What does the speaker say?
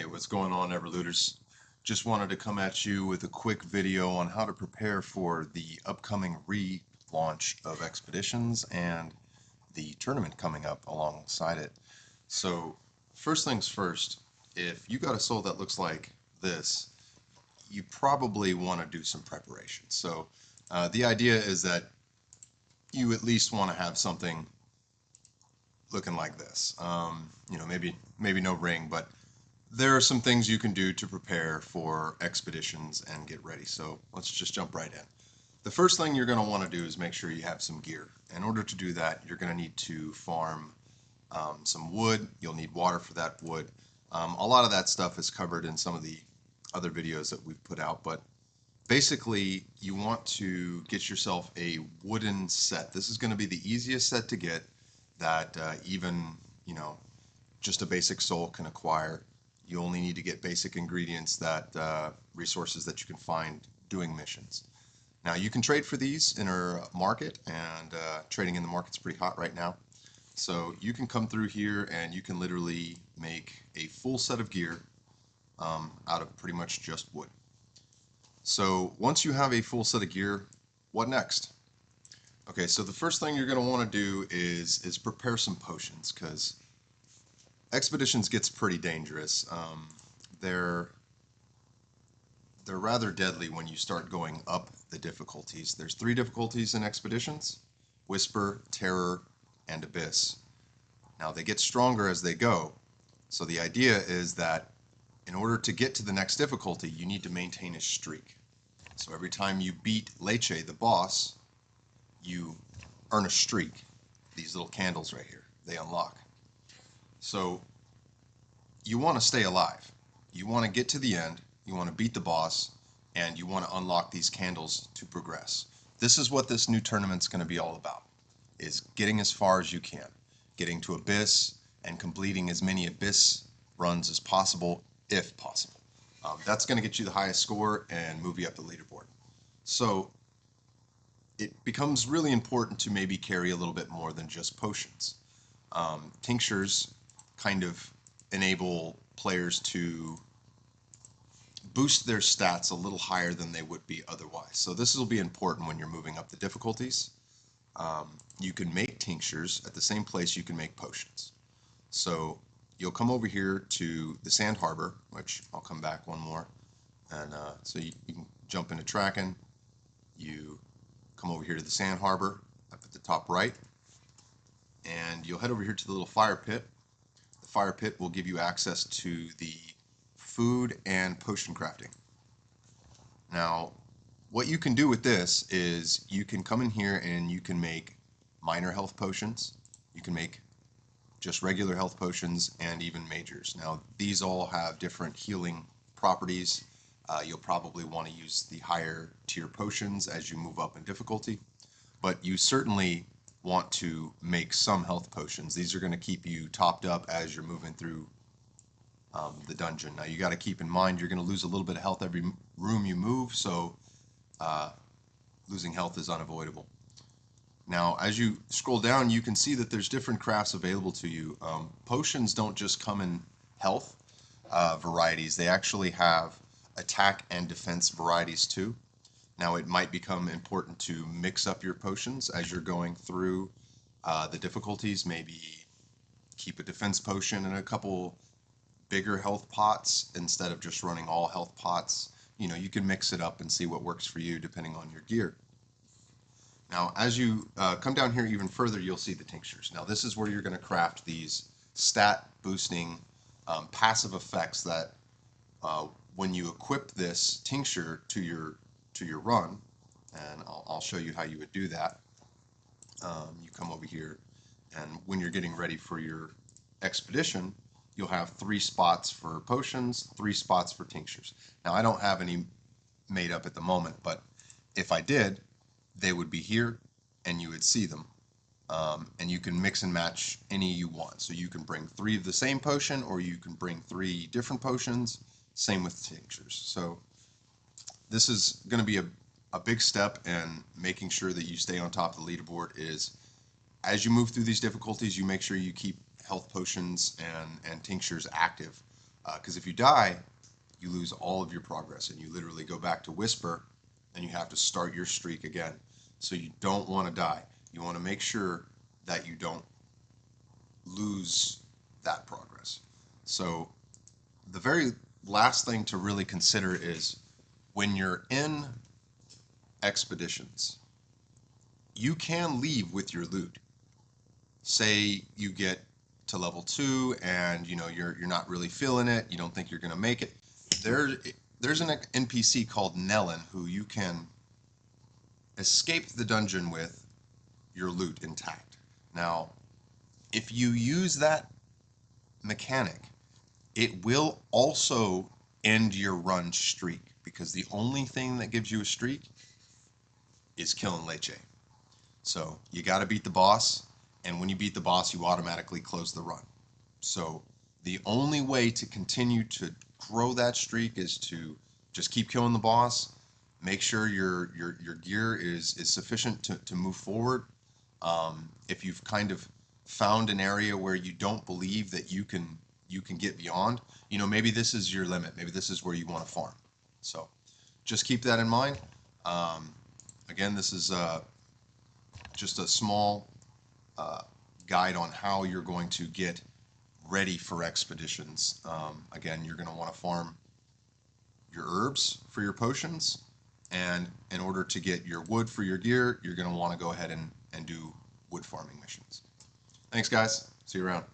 What's going on, Evrlooters? Just wanted to come at you with a quick video on how to prepare for the upcoming relaunch of Expeditions and the tournament coming up alongside it. So, first things first, if you got a soul that looks like this, you probably want to do some preparation. So, the idea is that you at least want to have something looking like this. Maybe no ring, but there are some things you can do to prepare for expeditions and get ready. So let's just jump right in. The first thing you're going to want to do is make sure you have some gear. In order to do that, you're going to need to farm some wood. You'll need water for that wood. A lot of that stuff is covered in some of the other videos that we've put out, but basically you want to get yourself a wooden set. This is going to be the easiest set to get that even just a basic soul can acquire. You only need to get basic ingredients, that resources that you can find doing missions. Now you can trade for these in our market, and trading in the market's pretty hot right now. So you can come through here and you can literally make a full set of gear out of pretty much just wood. So once you have a full set of gear, what next? Okay, so the first thing you're going to want to do is prepare some potions, because expeditions gets pretty dangerous. They're rather deadly when you start going up the difficulties. There's 3 difficulties in expeditions: Whisper, Terror, and Abyss. Now they get stronger as they go, so the idea is that in order to get to the next difficulty, you need to maintain a streak. So every time you beat Leche, the boss, you earn a streak. These little candles right here, they unlock. So you want to stay alive. You want to get to the end, you want to beat the boss, and you want to unlock these candles to progress. This is what this new tournament's going to be all about, is getting as far as you can, getting to Abyss and completing as many Abyss runs as possible, if possible. That's going to get you the highest score and move you up the leaderboard. So it becomes really important to maybe carry a little bit more than just potions. Tinctures kind of enable players to boost their stats a little higher than they would be otherwise. So this will be important when you're moving up the difficulties. You can make tinctures at the same place you can make potions. So you'll come over here to the Sand Harbor, which I'll come back one more. And so you can jump into tracking. You come over here to the Sand Harbor up at the top right, and you'll head over here to the little fire pit. The fire pit will give you access to the food and potion crafting. Now, what you can do with this is you can come in here and you can make minor health potions. You can make just regular health potions and even majors. Now, these all have different healing properties. You'll probably want to use the higher tier potions as you move up in difficulty, but you certainly want to make some health potions. These are going to keep you topped up as you're moving through the dungeon. Now you got to keep in mind you're going to lose a little bit of health every room you move, so losing health is unavoidable. Now as you scroll down, you can see that there's different crafts available to you. Potions don't just come in health varieties, they actually have attack and defense varieties too. Now it might become important to mix up your potions as you're going through the difficulties. Maybe keep a defense potion and a couple bigger health pots instead of just running all health pots. You can mix it up and see what works for you depending on your gear. Now as you come down here even further, you'll see the tinctures. Now this is where you're going to craft these stat boosting passive effects that when you equip this tincture to your run, and I'll show you how you would do that. You come over here, and when you're getting ready for your expedition, you'll have 3 spots for potions, 3 spots for tinctures. Now I don't have any made up at the moment, but if I did, they would be here and you would see them. And you can mix and match any you want. So you can bring 3 of the same potion, or you can bring 3 different potions. Same with tinctures. So this is going to be a big step in making sure that you stay on top of the leaderboard. Is as you move through these difficulties, you make sure you keep health potions and tinctures active. Because if you die, you lose all of your progress and you literally go back to Whisper and you have to start your streak again. So you don't want to die. You want to make sure that you don't lose that progress. So the very last thing to really consider is when you're in expeditions, you can leave with your loot. Say you get to level 2 and you're not really feeling it, you don't think you're going to make it. There's an NPC called Nellen who you can escape the dungeon with your loot intact. Now, if you use that mechanic, it will also end your run streak, because the only thing that gives you a streak is killing Leche. So you got to beat the boss, and when you beat the boss, you automatically close the run. So the only way to continue to grow that streak is to just keep killing the boss. Make sure your gear is sufficient to move forward. If you've kind of found an area where you don't believe that you can get beyond, maybe this is your limit. Maybe this is where you want to farm. So just keep that in mind. Again, this is just a small guide on how you're going to get ready for expeditions. Again, you're going to want to farm your herbs for your potions, and in order to get your wood for your gear, you're going to want to go ahead and do wood farming missions. Thanks, guys. See you around.